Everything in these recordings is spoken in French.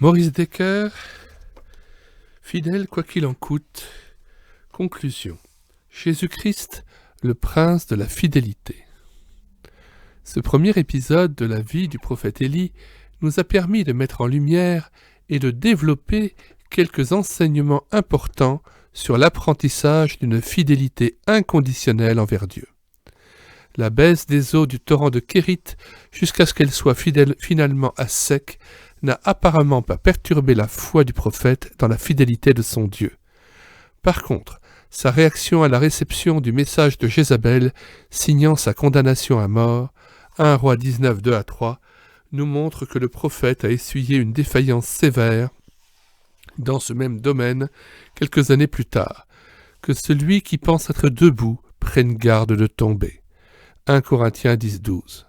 Maurice Decker, fidèle quoi qu'il en coûte. Conclusion. Jésus-Christ, le prince de la fidélité. Ce premier épisode de la vie du prophète Élie nous a permis de mettre en lumière et de développer quelques enseignements importants sur l'apprentissage d'une fidélité inconditionnelle envers Dieu. La baisse des eaux du torrent de Kérit jusqu'à ce qu'elle soit finalement à sec n'a apparemment pas perturbé la foi du prophète dans la fidélité de son Dieu. Par contre, sa réaction à la réception du message de Jézabel, signant sa condamnation à mort, 1 Roi 19, 2-3, nous montre que le prophète a essuyé une défaillance sévère dans ce même domaine quelques années plus tard, que celui qui pense être debout prenne garde de tomber. 1 Corinthiens 10, 12.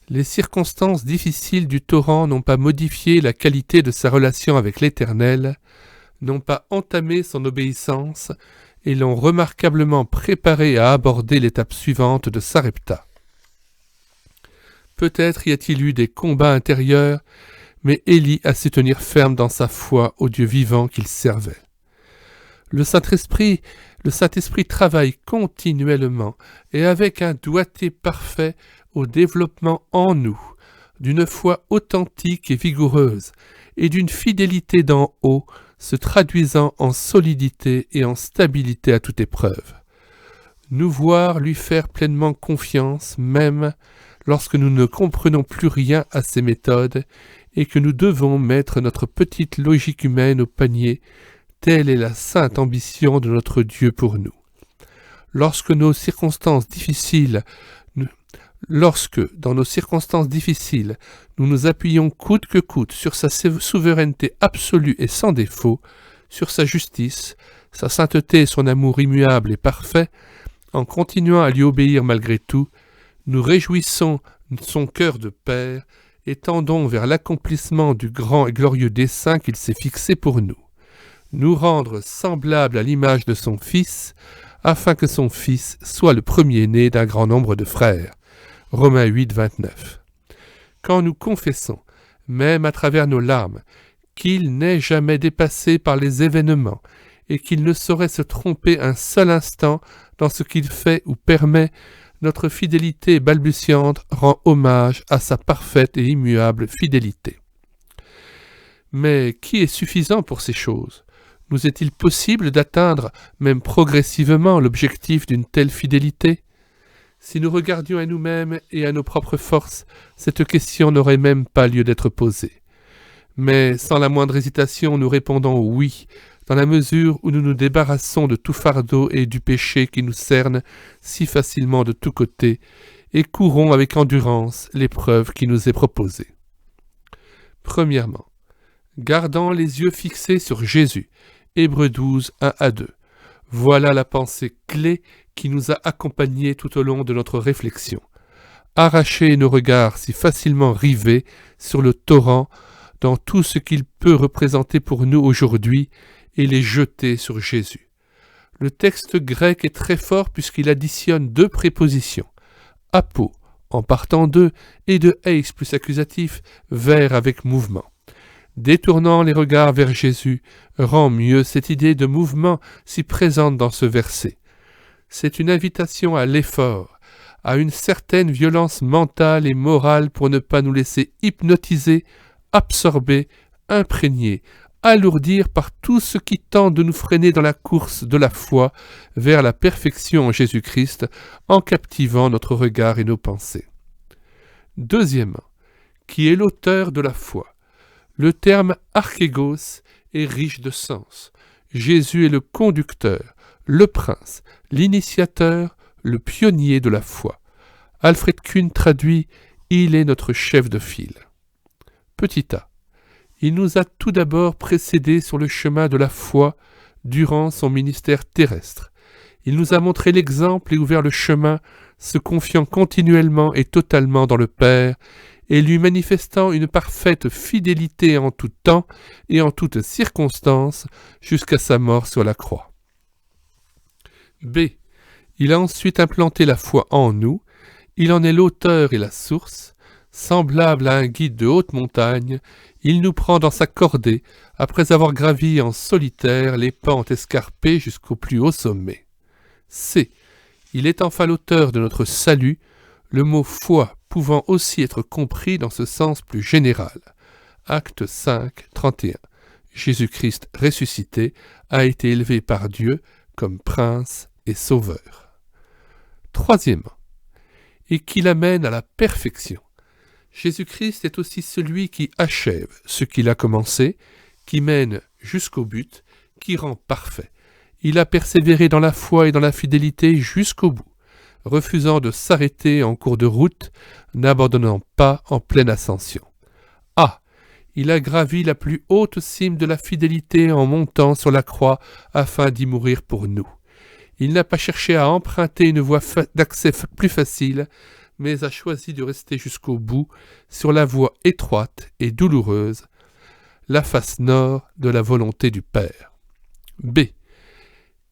Les circonstances difficiles du torrent n'ont pas modifié la qualité de sa relation avec l'Éternel, n'ont pas entamé son obéissance et l'ont remarquablement préparé à aborder l'étape suivante de Sarepta. Peut-être y a-t-il eu des combats intérieurs, mais Élie a su tenir ferme dans sa foi au Dieu vivant qu'il servait. Le Saint-Esprit travaille continuellement et avec un doigté parfait au développement en nous d'une foi authentique et vigoureuse et d'une fidélité d'en haut se traduisant en solidité et en stabilité à toute épreuve. Nous voir lui faire pleinement confiance même lorsque nous ne comprenons plus rien à ses méthodes et que nous devons mettre notre petite logique humaine au panier. Telle est la sainte ambition de notre Dieu pour nous. Lorsque, dans nos circonstances difficiles, nous nous appuyons coûte que coûte sur sa souveraineté absolue et sans défaut, sur sa justice, sa sainteté et son amour immuable et parfait, en continuant à lui obéir malgré tout, nous réjouissons son cœur de Père et tendons vers l'accomplissement du grand et glorieux dessein qu'il s'est fixé pour nous. Nous rendre semblables à l'image de son Fils, afin que son Fils soit le premier-né d'un grand nombre de frères. Romains 8, 29. Quand nous confessons, même à travers nos larmes, qu'il n'est jamais dépassé par les événements et qu'il ne saurait se tromper un seul instant dans ce qu'il fait ou permet, notre fidélité balbutiante rend hommage à sa parfaite et immuable fidélité. Mais qui est suffisant pour ces choses ? Nous est-il possible d'atteindre, même progressivement, l'objectif d'une telle fidélité ? Si nous regardions à nous-mêmes et à nos propres forces, cette question n'aurait même pas lieu d'être posée. Mais sans la moindre hésitation, nous répondons oui, dans la mesure où nous nous débarrassons de tout fardeau et du péché qui nous cerne si facilement de tous côtés, et courons avec endurance l'épreuve qui nous est proposée. Premièrement, gardant les yeux fixés sur Jésus, Hébreux 12, 1-2. Voilà la pensée clé qui nous a accompagnés tout au long de notre réflexion. Arracher nos regards si facilement rivés sur le torrent dans tout ce qu'il peut représenter pour nous aujourd'hui et les jeter sur Jésus. Le texte grec est très fort puisqu'il additionne deux prépositions. Apo, en partant d'eux, et de eis plus accusatif, vers avec mouvement. Détournant les regards vers Jésus rend mieux cette idée de mouvement si présente dans ce verset. C'est une invitation à l'effort, à une certaine violence mentale et morale pour ne pas nous laisser hypnotiser, absorber, imprégner, alourdir par tout ce qui tente de nous freiner dans la course de la foi vers la perfection en Jésus-Christ en captivant notre regard et nos pensées. Deuxièmement, qui est l'auteur de la foi ? Le terme « archégos » est riche de sens. Jésus est le conducteur, le prince, l'initiateur, le pionnier de la foi. Alfred Kuhn traduit « Il est notre chef de file ». Petit a. Il nous a tout d'abord précédés sur le chemin de la foi durant son ministère terrestre. Il nous a montré l'exemple et ouvert le chemin, se confiant continuellement et totalement dans le Père, et lui manifestant une parfaite fidélité en tout temps et en toutes circonstances jusqu'à sa mort sur la croix. B. Il a ensuite implanté la foi en nous, il en est l'auteur et la source, Semblable à un guide de haute montagne, il nous prend dans sa cordée, après avoir gravi en solitaire les pentes escarpées jusqu'au plus haut sommet. C. Il est enfin l'auteur de notre salut, le mot foi pouvant aussi être compris dans ce sens plus général. Acte 5, 31. Jésus-Christ ressuscité a été élevé par Dieu comme prince et sauveur. Troisièmement, et qui l'amène à la perfection. Jésus-Christ est aussi celui qui achève ce qu'il a commencé, qui mène jusqu'au but, qui rend parfait. Il a persévéré dans la foi et dans la fidélité jusqu'au bout, refusant de s'arrêter en cours de route, n'abandonnant pas en pleine ascension. Ah, il a gravi la plus haute cime de la fidélité en montant sur la croix afin d'y mourir pour nous. Il n'a pas cherché à emprunter une voie d'accès plus facile, mais a choisi de rester jusqu'au bout sur la voie étroite et douloureuse, la face nord de la volonté du Père. B.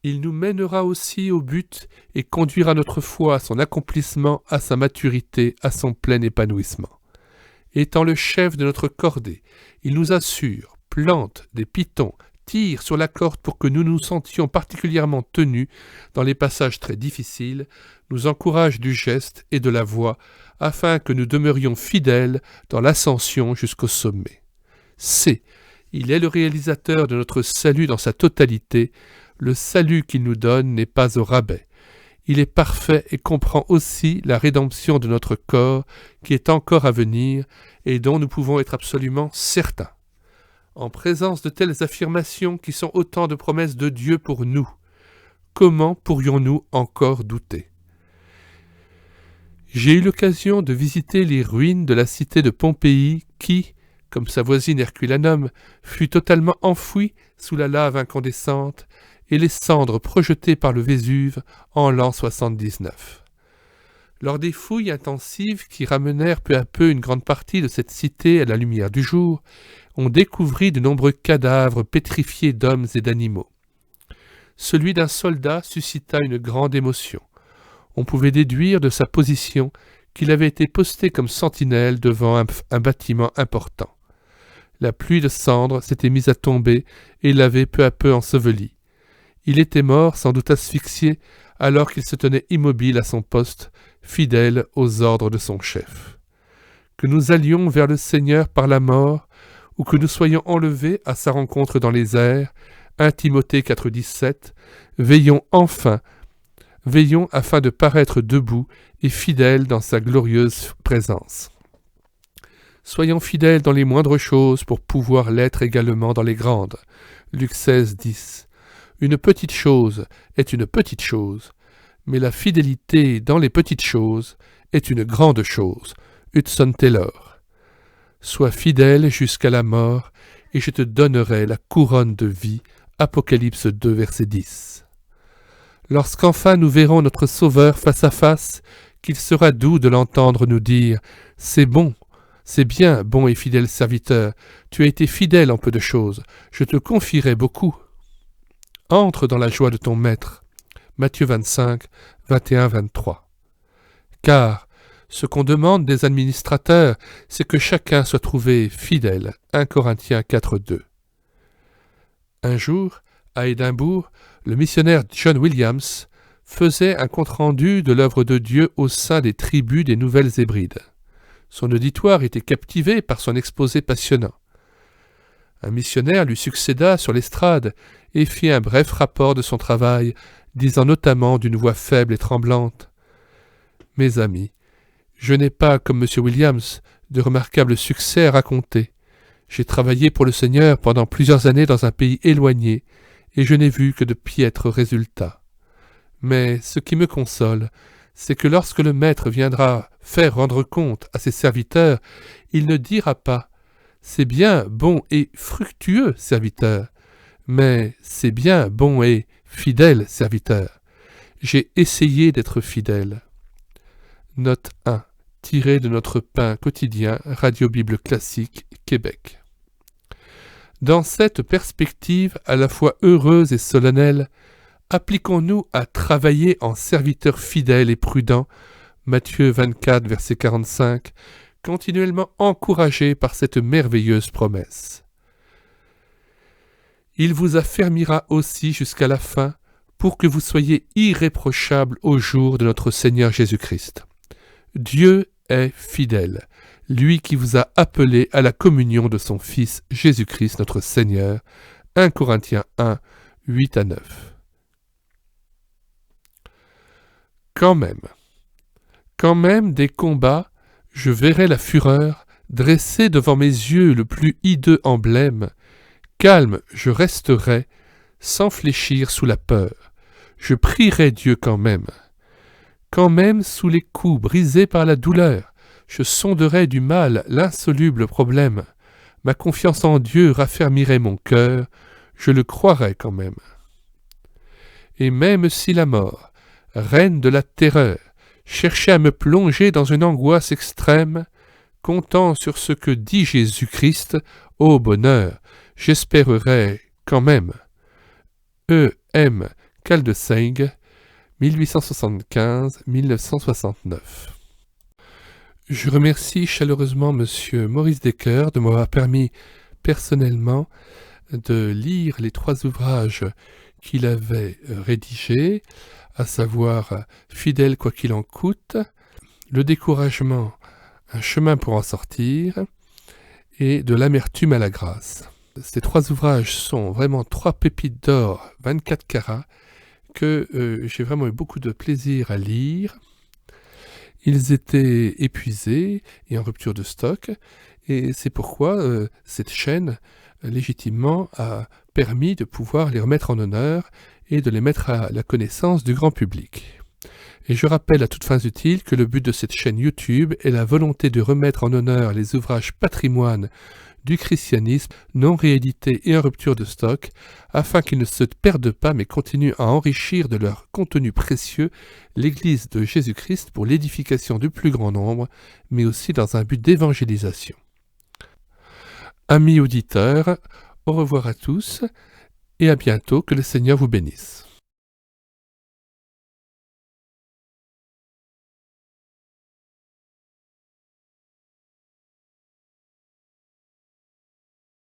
Il nous mènera aussi au but et conduira notre foi à son accomplissement, à sa maturité, à son plein épanouissement. Étant le chef de notre cordée, il nous assure, plante des pitons, tire sur la corde pour que nous nous sentions particulièrement tenus dans les passages très difficiles, nous encourage du geste et de la voix, afin que nous demeurions fidèles dans l'ascension jusqu'au sommet. C. Il est le réalisateur de notre salut dans sa totalité. Le salut qu'il nous donne n'est pas au rabais. Il est parfait et comprend aussi la rédemption de notre corps qui est encore à venir et dont nous pouvons être absolument certains. En présence de telles affirmations qui sont autant de promesses de Dieu pour nous, comment pourrions-nous encore douter ? J'ai eu l'occasion de visiter les ruines de la cité de Pompéi qui, comme sa voisine Herculanum, fut totalement enfouie sous la lave incandescente et les cendres projetées par le Vésuve en l'an 79. Lors des fouilles intensives qui ramenèrent peu à peu une grande partie de cette cité à la lumière du jour, on découvrit de nombreux cadavres pétrifiés d'hommes et d'animaux. Celui d'un soldat suscita une grande émotion. On pouvait déduire de sa position qu'il avait été posté comme sentinelle devant un bâtiment important. La pluie de cendres s'était mise à tomber et l'avait peu à peu enseveli. Il était mort, sans doute asphyxié, alors qu'il se tenait immobile à son poste, fidèle aux ordres de son chef. Que nous allions vers le Seigneur par la mort, ou que nous soyons enlevés à sa rencontre dans les airs, 1 Timothée 4,17, veillons afin de paraître debout et fidèles dans sa glorieuse présence. Soyons fidèles dans les moindres choses pour pouvoir l'être également dans les grandes. Luc 16, 10. Une petite chose est une petite chose, mais la fidélité dans les petites choses est une grande chose. Hudson Taylor. Sois fidèle jusqu'à la mort, et je te donnerai la couronne de vie. Apocalypse 2, verset 10. Lorsqu'enfin nous verrons notre Sauveur face à face, qu'il sera doux de l'entendre nous dire « C'est bon, c'est bien, bon et fidèle serviteur, tu as été fidèle en peu de choses, je te confierai beaucoup. » Entre dans la joie de ton Maître. Matthieu 25, 21-23. Car ce qu'on demande des administrateurs, c'est que chacun soit trouvé fidèle. 1 Corinthiens 4, 2. Un jour, à Édimbourg, le missionnaire John Williams faisait un compte-rendu de l'œuvre de Dieu au sein des tribus des Nouvelles-Hébrides. Son auditoire était captivé par son exposé passionnant. Un missionnaire lui succéda sur l'estrade et fit un bref rapport de son travail, disant notamment d'une voix faible et tremblante « Mes amis, je n'ai pas, comme M. Williams, de remarquables succès à raconter. J'ai travaillé pour le Seigneur pendant plusieurs années dans un pays éloigné, et je n'ai vu que de piètres résultats. Mais ce qui me console, c'est que lorsque le Maître viendra faire rendre compte à ses serviteurs, il ne dira pas « C'est bien, bon et fructueux serviteur », mais « C'est bien, bon et fidèle serviteur ». J'ai essayé d'être fidèle. Note 1. Tiré de notre pain quotidien, Radio Bible Classique, Québec. Dans cette perspective à la fois heureuse et solennelle, appliquons-nous à travailler en serviteurs fidèles et prudents, Matthieu 24, verset 45, continuellement encouragé par cette merveilleuse promesse. Il vous affermira aussi jusqu'à la fin pour que vous soyez irréprochables au jour de notre Seigneur Jésus-Christ. Dieu est fidèle, lui qui vous a appelé à la communion de son Fils Jésus-Christ notre Seigneur. 1 Corinthiens 1, 8 à 9. Quand même des combats, je verrai la fureur dresser devant mes yeux le plus hideux emblème. Calme, je resterai, sans fléchir sous la peur. Je prierai Dieu quand même. Quand même, sous les coups brisés par la douleur, je sonderai du mal l'insoluble problème. Ma confiance en Dieu raffermirait mon cœur, je le croirai quand même. Et même si la mort, reine de la terreur, cherchait à me plonger dans une angoisse extrême, comptant sur ce que dit Jésus-Christ, ô bonheur, j'espérerai quand même. E. M. Caldesing, 1875-1969. Je remercie chaleureusement M. Maurice Decker de m'avoir permis personnellement de lire les 3 ouvrages qu'il avait rédigés, à savoir « Fidèle quoi qu'il en coûte »,« Le découragement, un chemin pour en sortir » et « De l'amertume à la grâce ». Ces 3 ouvrages sont vraiment 3 pépites d'or 24 carats que j'ai vraiment eu beaucoup de plaisir à lire. Ils étaient épuisés et en rupture de stock, et c'est pourquoi cette chaîne, légitimement, a permis de pouvoir les remettre en honneur et de les mettre à la connaissance du grand public. Et je rappelle à toutes fins utiles que le but de cette chaîne YouTube est la volonté de remettre en honneur les ouvrages patrimoine du christianisme non réédités et en rupture de stock, afin qu'ils ne se perdent pas mais continuent à enrichir de leur contenu précieux l'Église de Jésus-Christ pour l'édification du plus grand nombre, mais aussi dans un but d'évangélisation. Amis auditeurs, au revoir à tous et à bientôt, que le Seigneur vous bénisse.